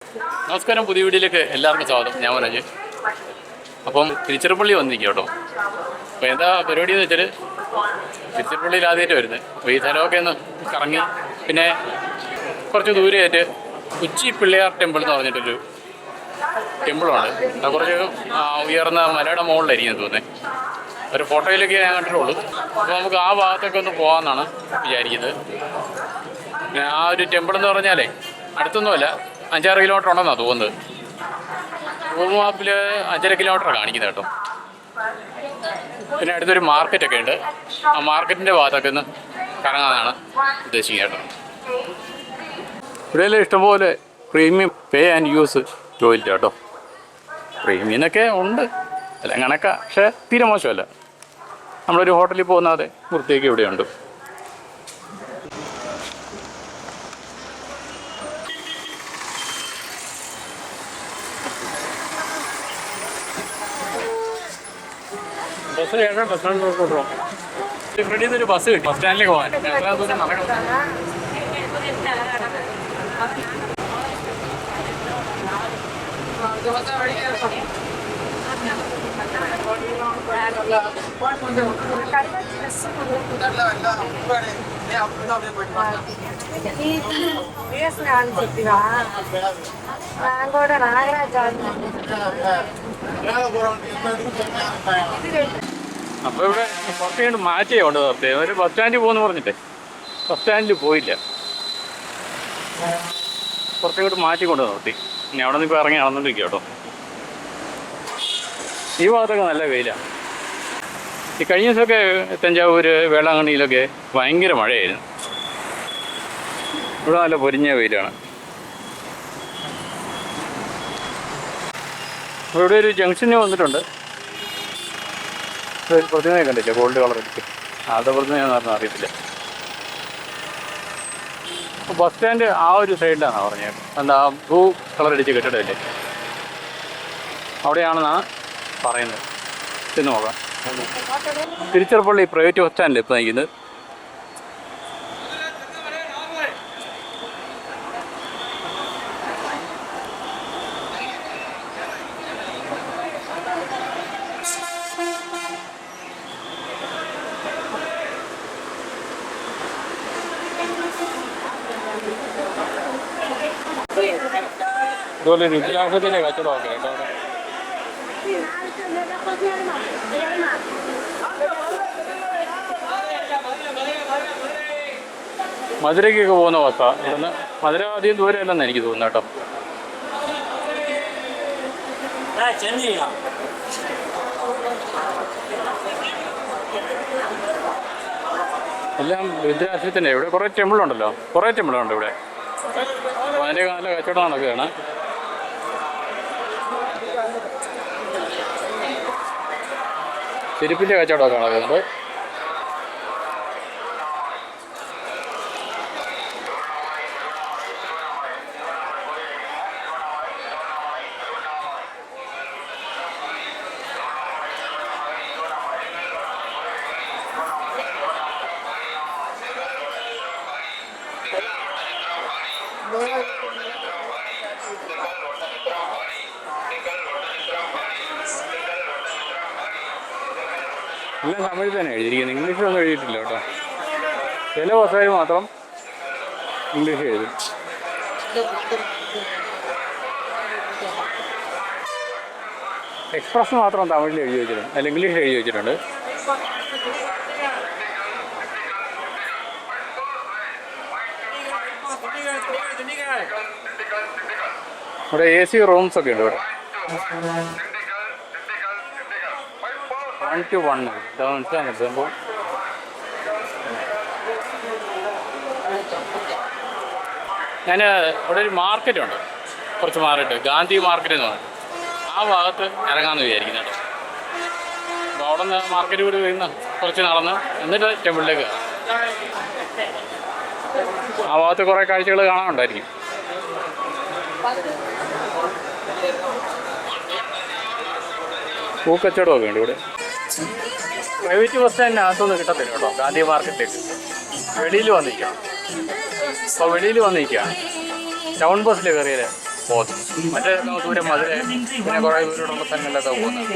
നമസ്കാരം, പുതിയ വീഡിയോയിലേക്ക് എല്ലാവർക്കും സ്വാഗതം. ഞാൻ മനോജ്. അപ്പം തിരുച്ചിറപ്പള്ളി വന്നിരിക്കും കേട്ടോ. അപ്പോൾ എന്താ പരിപാടി എന്ന് വെച്ചാൽ, തിരുച്ചിറപ്പള്ളിയിൽ ആദ്യമായിട്ട് വരുന്നത്. അപ്പോൾ ഈ സ്ഥലമൊക്കെ ഒന്ന് കറങ്ങി, പിന്നെ കുറച്ച് ദൂരെയായിട്ട് ഉച്ചി പിള്ളയാർ ടെമ്പിൾ എന്ന് പറഞ്ഞിട്ടൊരു ടെമ്പിളാണ്. അത് കുറച്ച് ഉയർന്ന മലയുടെ മുകളിലായിരിക്കും തോന്നുന്നത്. ഒരു ഫോട്ടോയിലൊക്കെ ഞാൻ കണ്ടിട്ടുള്ളൂ. അപ്പോൾ നമുക്ക് ആ ഭാഗത്തൊക്കെ ഒന്ന് പോകാമെന്നാണ് വിചാരിക്കുന്നത്. പിന്നെ ആ ഒരു ടെമ്പിൾ എന്ന് പറഞ്ഞാലേ അടുത്തൊന്നുമല്ല, 5-6 കിലോമീറ്റർ ഉണ്ടെന്നാണ് തോന്നുന്നത്. ഗൂഗിൾ മാപ്പിൽ 5.5 കിലോമീറ്റർ കാണിക്കുന്നത് കേട്ടോ. പിന്നെ അടുത്തൊരു മാർക്കറ്റൊക്കെ ഉണ്ട്. ആ മാർക്കറ്റിൻ്റെ ഭാഗത്തൊക്കെ ഒന്ന് കറങ്ങാനാണ് ഉദ്ദേശിക്കുക കേട്ടോ. ഇവിടെ ഇഷ്ടംപോലെ premium pay and use toilet കേട്ടോ. പ്രീമിയനൊക്കെ ഉണ്ട്, അല്ല കണക്കാ, പക്ഷേ തീരെ മോശമല്ല. നമ്മളൊരു ഹോട്ടലിൽ പോകുന്നാതെ വൃത്തിയൊക്കെ ഇവിടെയുണ്ട്. ബസ് കേട്ടോ, ബസ് സ്റ്റാൻഡിലോട്ട് പോകും. ഫ്രണ്ടിൽ നിന്നൊരു ബസ് കിട്ടി ബസ് സ്റ്റാൻഡിലേക്ക് പോകാൻ. എത്ര ദൂരം നടക്കണം? അപ്പോൾ ഇവിടെ കുറച്ച് കണ്ട് മാറ്റിയേ കൊണ്ട് നിർത്തിയത്. ഒരു ബസ് സ്റ്റാൻഡിൽ പോകുന്നു പറഞ്ഞിട്ടേ ബസ് സ്റ്റാൻഡിൽ പോയില്ല, കുറച്ചുകൂടി മാറ്റി കൊണ്ട് നിർത്തി. ഇനി അവിടെ നിന്ന് ഇപ്പോൾ ഇറങ്ങി നടന്നുകൊണ്ടിരിക്കുക കേട്ടോ. ഈ ഭാഗത്തൊക്കെ നല്ല വെയിലാണ്. ഈ കഴിഞ്ഞ ദിവസമൊക്കെ തഞ്ചാവൂർ വേളാങ്കണ്ണിയിലൊക്കെ ഭയങ്കര മഴയായിരുന്നു. ഇവിടെ നല്ല പൊരിഞ്ഞ വെയിലാണ്. അപ്പോൾ ഇവിടെ ഒരു ജംഗ്ഷന് വന്നിട്ടുണ്ട്. ഒരു പ്രതിമയെ കണ്ടില്ല, ഗോൾഡ് കളർ അടിച്ച്. അത് പ്രതിമയെന്ന് പറഞ്ഞാൽ അറിയത്തില്ല. അപ്പോൾ ബസ് സ്റ്റാൻഡ് ആ ഒരു സൈഡിലാണ് പറഞ്ഞത്. എന്താ ബ്ലൂ കളർ അടിച്ച് കെട്ടിടമില്ലേ, അവിടെയാണെന്നാണ് പറയുന്നത്. ചെന്ന് നോക്കാം. തിരുച്ചിറപ്പള്ളി പ്രൈവറ്റ് ബസ് സ്റ്റാൻഡിൽ ഇപ്പോൾ നിൽക്കുന്നത്. ഇതുപോലെ രുദ്രാക്ഷത്തിൻ്റെ കച്ചവടമൊക്കെ കേട്ടോ. മധുരയ്ക്കൊക്കെ പോകുന്ന ബസ്സാണ്. ഇവിടുന്ന് മധുര അധികം ദൂരമല്ലെന്ന് എനിക്ക് തോന്നുന്നു കേട്ടോ. എല്ലാം രുദ്രാക്ഷത്തിൻ്റെ. ഇവിടെ കുറേ ടെമ്പിളുണ്ടല്ലോ, കുറേ ടെമ്പിളുണ്ട് ഇവിടെ. അപ്പോൾ അതിൻ്റെ നല്ല കച്ചവടം നടക്കുകയാണ്. ചെരുപ്പിൻ്റെ കച്ചവടമൊക്കെ നടക്കുന്നുണ്ട്. എല്ലാം തമിഴ് തന്നെ എഴുതിയിരിക്കുന്നത്, ഇംഗ്ലീഷിലൊന്നും എഴുതിയിട്ടില്ല കേട്ടോ. ചില ബസ്സുകാർ മാത്രം ഇംഗ്ലീഷ് എഴുതും. എക്സ്പ്രസ് മാത്രം തമിഴിൽ എഴുതി വെച്ചിട്ടുണ്ട്, അല്ല ഇംഗ്ലീഷിൽ എഴുതി വെച്ചിട്ടുണ്ട്. ഇവിടെ AC റൂംസൊക്കെ ഉണ്ട്. ഇവിടെ 1 to 1 മനസ്സിലാകുന്നത് സംഭവം. ഞാൻ ഇവിടെ ഒരു മാർക്കറ്റുണ്ട്, കുറച്ച് മാറിയിട്ട് ഗാന്ധി മാർക്കറ്റ് എന്ന് പറഞ്ഞു. ആ ഭാഗത്ത് ഇറങ്ങാമെന്ന് വിചാരിക്കുന്നു കേട്ടോ. അപ്പോൾ അവിടെ നിന്ന് മാർക്കറ്റ് കൂടി വരുന്ന കുറച്ച് നടന്ന് എന്നിട്ട് ടെമ്പിളിലേക്ക് കയറാം. ആ ഭാഗത്ത് കുറേ കാഴ്ചകൾ കാണാനുണ്ടായിരിക്കും. പൂക്കച്ചവടമൊക്കെ ഉണ്ട് ഇവിടെ. പ്രൈവറ്റ് ബസ് സ്റ്റാൻഡിനകത്തൊന്നും കിട്ടത്തില്ല കേട്ടോ. ഗാന്ധി മാർക്കറ്റിലേക്ക് വെളിയിൽ വന്നിരിക്കാം. അപ്പോൾ വെളിയിൽ വന്നിരിക്കുകയാണ്. ടൗൺ ബസ്സിൽ കയറിയത് പോകുന്നത്. മറ്റേ ദൂരം മധുര പിന്നെ കുറേ ദൂരമുള്ള സ്ഥലങ്ങളിലൊക്കെ പോകുന്നത്.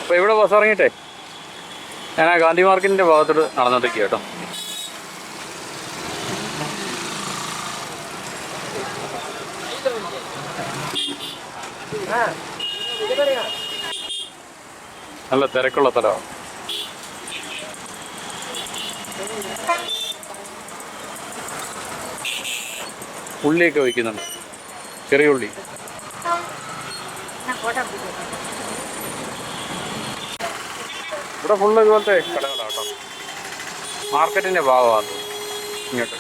അപ്പോൾ ഇവിടെ ബസ് ഇറങ്ങിയിട്ടേ ഞാൻ ആ ഗാന്ധി മാർക്കറ്റിൻ്റെ ഭാഗത്തോട്ട് നടന്നിട്ടേക്ക് കേട്ടോ. നല്ല തിരക്കുള്ള സ്ഥലമാണ്. ഉള്ളിയൊക്കെ വയ്ക്കുന്നുണ്ട്, ചെറിയ ഉള്ളി. ഇവിടെ ഫുള്ള് ഇതുപോലത്തെ കടകളാണ് കേട്ടോ. മാർക്കറ്റിൻ്റെ ഭാഗമാണ് ഇങ്ങോട്ട്.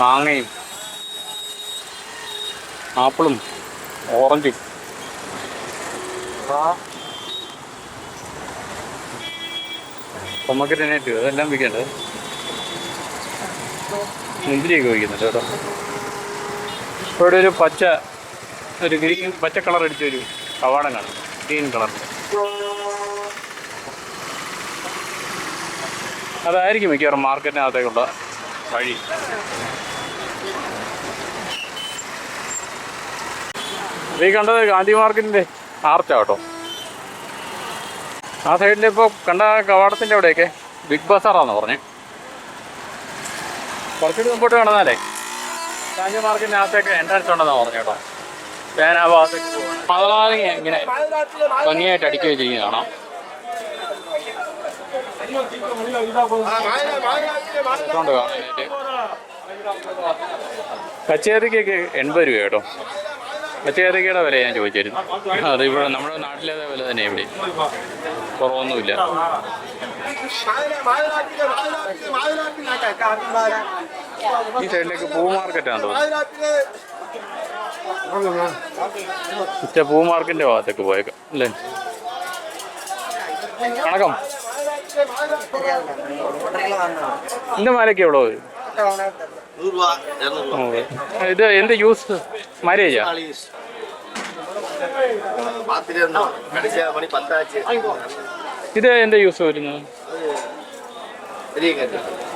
മാങ്ങയും ആപ്പിളും ഓറഞ്ചും പൊമ്മക്കറ്റിനായിട്ട് അതെല്ലാം വിൽക്കേണ്ടത്. മുന്തിരിയൊക്കെ വയ്ക്കുന്നുണ്ട് കേട്ടോ. ഇവിടെ ഒരു ഗ്രീൻ പച്ച കളർ അടിച്ചൊരു കവാടം കാണും, ഗ്രീൻ കളറിൻ്റെ. അതായിരിക്കും മിക്കവാറും മാർക്കറ്റിനകത്തേക്കുള്ള വഴി. ഈ കണ്ടത് ഗാന്ധി മാർക്കറ്റിൻ്റെ ആർച്ചാട്ടോ. ആ സൈഡിൽ ഇപ്പോൾ കണ്ട കവാടത്തിൻ്റെ അവിടെയൊക്കെ ബിഗ് ബസാറാണെന്ന് പറഞ്ഞേ. കുറച്ചുകൂടി മുമ്പോട്ട് കിടന്നാലേ ഗാന്ധി മാർക്കറ്റിനകത്തേക്ക് എൻട്രൻസ് ഉണ്ടെന്നാണ് പറഞ്ഞു കേട്ടോ. ഞാൻ ആ ഭാഗത്തേക്ക് പോകണം. മതനാരങ്ങ ഇങ്ങനെ ഭംഗിയായിട്ട് അടുക്കി വെച്ചിരിക്കുന്നത് കാണാം. കാണാനായിട്ട് പച്ചക്കറിക്കൊക്കെ 80 രൂപ കേട്ടോ. പച്ചക്കറിക്കയുടെ വില ഞാൻ ചോദിച്ചിരുന്നു. അത് ഇവിടെ നമ്മുടെ നാട്ടിലേതേ വില തന്നെ, ഇവിടെ കുറവൊന്നുമില്ല. ഈ സൈഡിലേക്ക് പൂ മാർക്കറ്റാണ് തോന്നുന്നു. പൂ മാർക്കറ്റിന്റെ ഭാഗത്തേക്ക് പോയേക്കാം അല്ലേ. വണക്കം. இந்த மாலைக்கு எவ்வளோ? இது எந்த யூஸ் மேரேஜா? ഇത് എന്താ യൂസ് വരുന്നത്?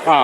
ആ